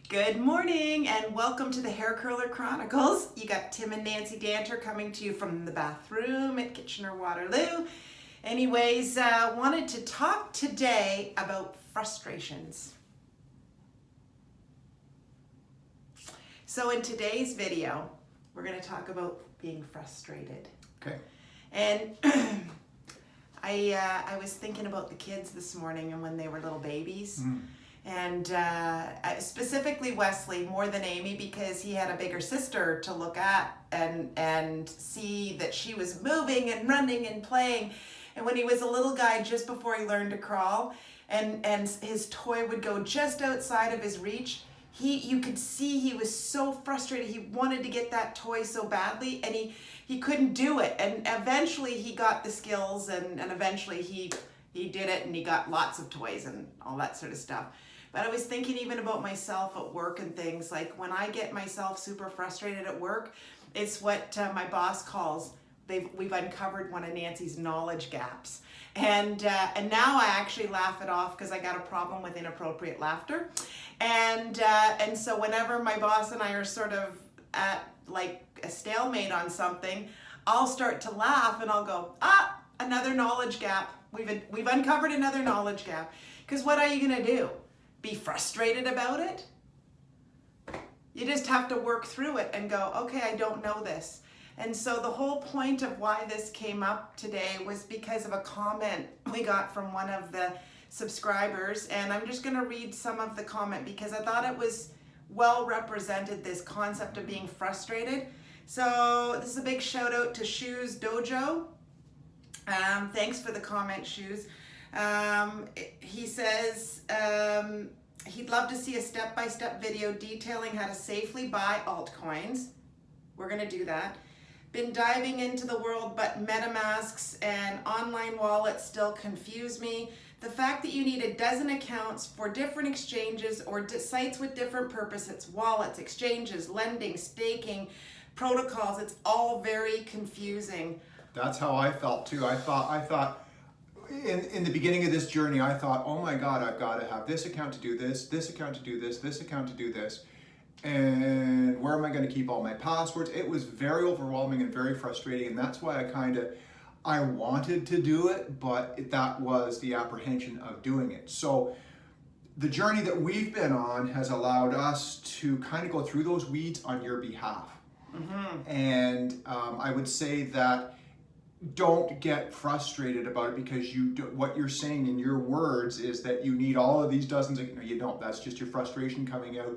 Good morning and welcome to the Hair Curler Chronicles. You got Tim and Nancy Danter coming to you from the bathroom at Kitchener-Waterloo. Anyways, wanted to talk today about frustrations. So in today's video, we're going to talk about being frustrated. Okay. And I was thinking about the kids this morning and when they were little babies. And specifically Wesley more than Amy, because he had a bigger sister to look at and see that she was moving and running and playing. And when he was a little guy, just before he learned to crawl, and his toy would go just outside of his reach, you could see he was so frustrated. He wanted to get that toy so badly, and he couldn't do it. And eventually he got the skills, and eventually he did it, and he got lots of toys and all that sort of stuff. But I was thinking even about myself at work and things, like when I get myself super frustrated at work, it's what my boss calls, we've uncovered one of Nancy's knowledge gaps. And now I actually laugh it off because I got a problem with inappropriate laughter. And so whenever my boss and I are sort of at like a stalemate on something, I'll start to laugh and I'll go, another knowledge gap. We've uncovered another knowledge gap. Because what are you going to do? Be frustrated about it? You just have to work through it and go, okay, I don't know this. And so the whole point of why this came up today was because of a comment we got from one of the subscribers. And I'm just going to read some of the comment because I thought it was well represented, this concept of being frustrated. So this is a big shout out to Shoes Dojo. Thanks for the comment, Shoes. He says he'd love to see a step-by-step video detailing how to safely buy altcoins. We're going to do that. Been diving into the world, but MetaMasks and online wallets still confuse me. The fact that you need a dozen accounts for different exchanges or sites with different purposes, wallets, exchanges, lending, staking, protocols, it's all very confusing. That's how I felt too. I thought in the beginning of this journey, I thought, oh my God, I've got to have this account to do this account to do this account to do this. And where am I going to keep all my passwords? It was very overwhelming and very frustrating. And that's why I wanted to do it, but that was the apprehension of doing it. So the journey that we've been on has allowed us to kind of go through those weeds on your behalf. Mm-hmm. And I would say that don't get frustrated about it because what you're saying in your words is that you need all of these dozens of, you don't, that's just your frustration coming out.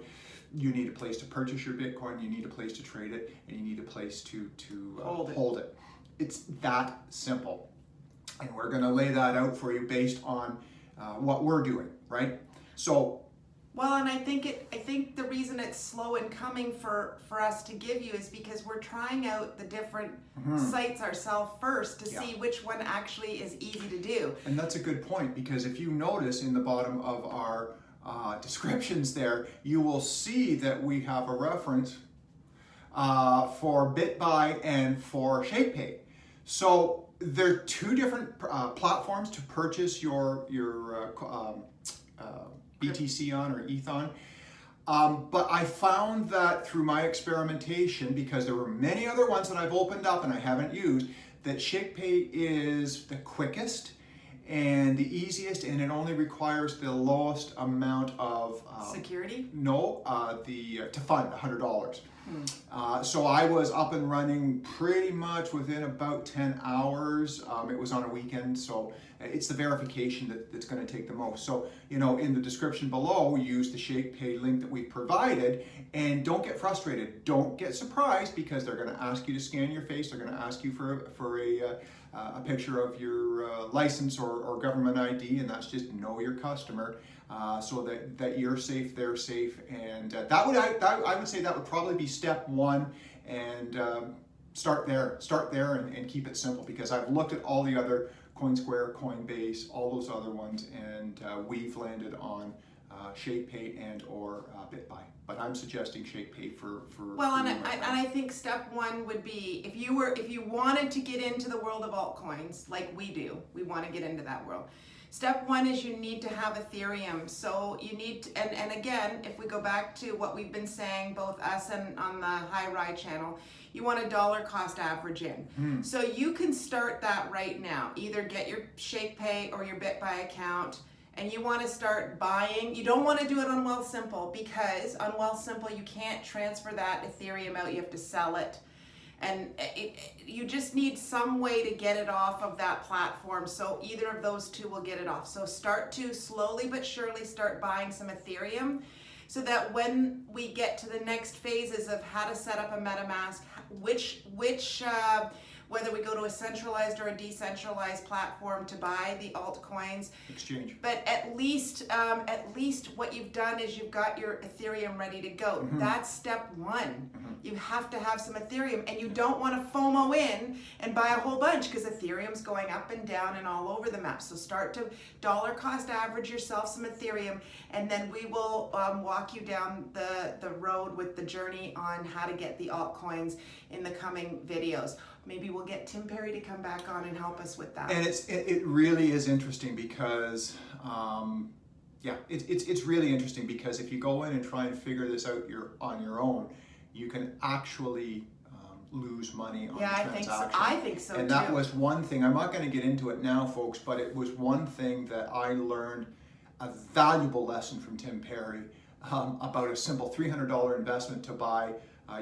You need a place to purchase your Bitcoin, you need a place to trade it, and you need a place to hold it. It's that simple. And we're going to lay that out for you based on what we're doing, right? So well, and I think the reason it's slow in coming for us to give you is because we're trying out the different sites ourselves first to see which one actually is easy to do. And that's a good point, because if you notice in the bottom of our descriptions there, you will see that we have a reference for BitBuy and for ShakePay. So they're two different platforms to purchase your BTC on or ETH on. But I found that through my experimentation, because there were many other ones that I've opened up and I haven't used, that ShakePay is the quickest and the easiest, and it only requires the lowest amount of security? No, to fund $100. So I was up and running pretty much within about 10 hours. It was on a weekend, so it's the verification that's going to take the most. So, in the description below, use the ShakePay link that we provided, and don't get frustrated. Don't get surprised, because they're going to ask you to scan your face. They're going to ask you for a picture of your license or government ID, and that's just know your customer. So that you're safe, they're safe, and I would say that would probably be step one, and start there and keep it simple, because I've looked at all the other CoinSquare, Coinbase, all those other ones, and we've landed on ShakePay and or BitBuy. But I'm suggesting ShakePay for well, and I think step one would be if you wanted to get into the world of altcoins like we do, we want to get into that world. Step one is you need to have Ethereum. So you need to, and again, if we go back to what we've been saying, both us and on the High Ride channel, you want a dollar cost average in. So you can start that right now. Either get your ShakePay or your BitBuy account, and you want to start buying. You don't want to do it on Wealthsimple, because on Wealthsimple you can't transfer that Ethereum out. You have to sell it. And you just need some way to get it off of that platform. So either of those two will get it off. So start to slowly but surely start buying some Ethereum, so that when we get to the next phases of how to set up a MetaMask, whether we go to a centralized or a decentralized platform to buy the altcoins, exchange. But at least what you've done is you've got your Ethereum ready to go. That's step one. You have to have some Ethereum, and you don't want to FOMO in and buy a whole bunch, because Ethereum's going up and down and all over the map. So start to dollar cost average yourself some Ethereum, and then we will walk you down the road with the journey on how to get the altcoins in the coming videos. Maybe we'll get Tim Perry to come back on and help us with that. And it really is interesting, because it's really interesting, because if you go in and try and figure this out on your own, you can actually lose money on the transaction. I think so and too. that was one thing. I'm not going to get into it now, folks, but it was one thing that I learned, a valuable lesson from Tim Perry, about a simple $300 investment to buy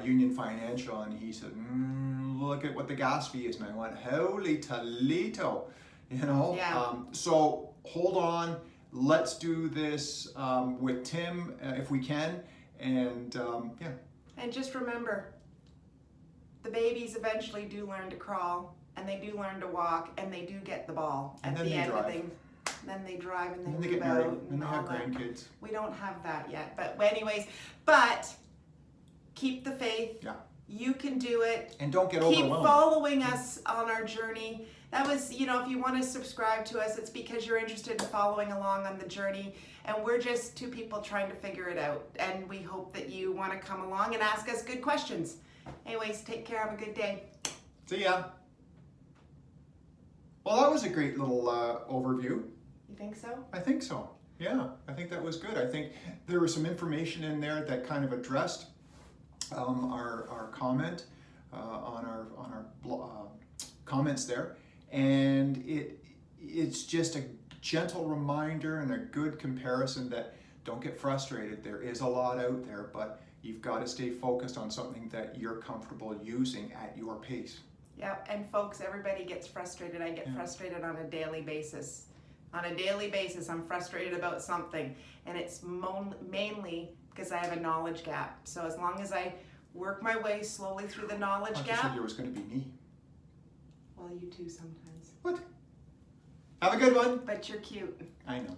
Union Financial, and he said, look at what the gas fee is. And I went, holy Toledo, you know? Yeah. So hold on, let's do this with Tim if we can, and yeah. And just remember, the babies eventually do learn to crawl, and they do learn to walk, and they do get the ball at the end of things. Then they drive, and they move get married, out, and they have all that. grandkids. We don't have that yet, but anyways, but keep the faith. Yeah. You can do it. And don't get Keep overwhelmed. following us on our journey. That was, if you want to subscribe to us, it's because you're interested in following along on the journey. And we're just two people trying to figure it out. And we hope that you want to come along and ask us good questions. Anyways, take care. Have a good day. See ya. Well, that was a great little overview. You think so? I think so. Yeah, I think that was good. I think there was some information in there that kind of addressed our comment on our comments there, and it's just a gentle reminder and a good comparison that don't get frustrated. There is a lot out there, but you've got to stay focused on something that you're comfortable using at your pace. Yeah, and folks, everybody gets frustrated. I get frustrated on a daily basis. On a daily basis, I'm frustrated about something, and it's mainly because I have a knowledge gap. So as long as I work my way slowly through the knowledge gap. I thought it was going to be me. Well, you too sometimes. What? Have a good one. But you're cute. I know.